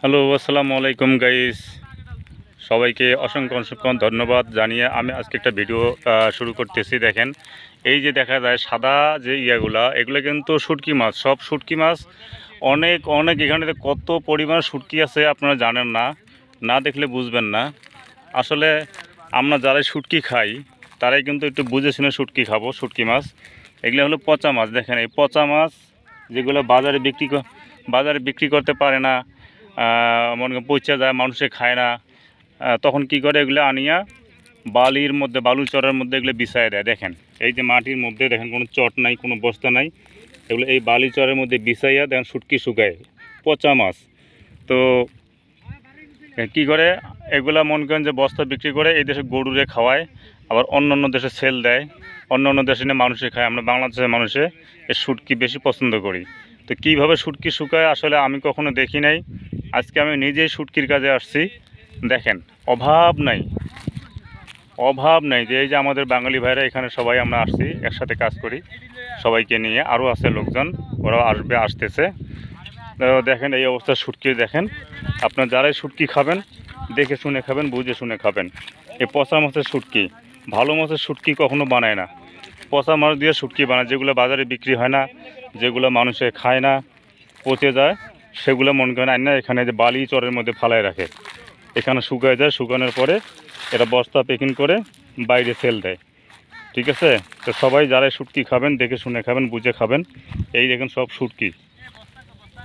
Hello, আসসালামু আলাইকুম guys. সবাইকে অসংখ্য অসংখ্য ধন্যবাদ জানিয়ে আমি আজকে একটা ভিডিও শুরু করতেছি। দেখেন, এই যে দেখা যায় সাদা যে এগুলো কিন্তু শুটকি মাছ, সব শুটকি মাছ। অনেক অনেক এখানে কত পরিমাণ শুটকি আছে আপনারা জানেন না, না দেখলে বুঝবেন না। আসলে আমরা যারাই শুটকি খাই তারাই কিন্তু একটু বুঝে শুনে শুটকি খাবো। শুটকি মাছ এগুলো হলো পচা মাছ। দেখেন, এই পচা মাছ যেগুলো বাজারে বিক্রি করতে পারে না, মনে করেন পচা যায়, মানুষে খায় না, তখন কি করে এগুলো আনিয়া বালির মধ্যে, বালুচরের মধ্যে এগুলো বিছায় দেয়। দেখেন, এই যে মাটির মধ্যে দেখেন কোনো চট নাই, কোনো বস্তা নাই, এগুলো এই বালিচরের মধ্যে বিছাইয়া দেখেন শুটকি শুকায়, পচা মাছ। তো কি করে এগুলা মনে করেন যে বস্তা বিক্রি করে এই দেশে গরুরে খাওয়ায়, আবার অন্য অন্য দেশে সেল দেয়, অন্য অন্য দেশে নিয়ে মানুষে খায়। আমরা বাংলাদেশের মানুষে এই শুটকি বেশি পছন্দ করি। তো কীভাবে শুটকি শুকায় আসলে আমি কখনো দেখি নাই, আজকে আমি নিজেই শুটকির কাজে আসছি। দেখেন, অভাব নাই, অভাব নাই যে এই যে আমাদের বাঙালি ভাইরা এখানে সবাই আমরা আসছি, একসাথে কাজ করি, সবাইকে নিয়ে। আরও আছে লোকজন, ওরাও আসতেছে। তো দেখেন এই অবস্থা শুটকি। দেখেন, আপনার যারাই শুটকি খাবেন দেখে শুনে খাবেন, বুঝে শুনে খাবেন। এই পচা মাছের শুটকি, ভালো মাছের শুটকি কখনো বানায় না, পচা মাছ দিয়ে শুটকি বানায়। যেগুলো বাজারে বিক্রি হয় না, যেগুলো মানুষে খায় না, পচে যায়, সেগুলো মনে করেন আইনা এখানে যে বালি চরের মধ্যে ফালায় রাখে, এখানে শুকায় যায়। শুকানোর পরে এটা বস্তা প্যাকিং করে বাইরে সেল দেয়। ঠিক আছে? তো সবাই যারাই শুটকি খাবেন দেখে শুনে খাবেন, বুঝে খাবেন। এই দেখেন সব শুটকি,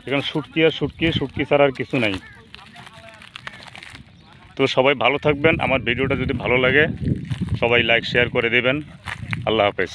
এখানে শুটকি আর শুটকি, শুটকি ছাড়া আর কিছু নাই। তো সবাই ভালো থাকবেন। আমার ভিডিওটা যদি ভালো লাগে সবাই লাইক শেয়ার করে দেবেন। আল্লাহ হাফেজ।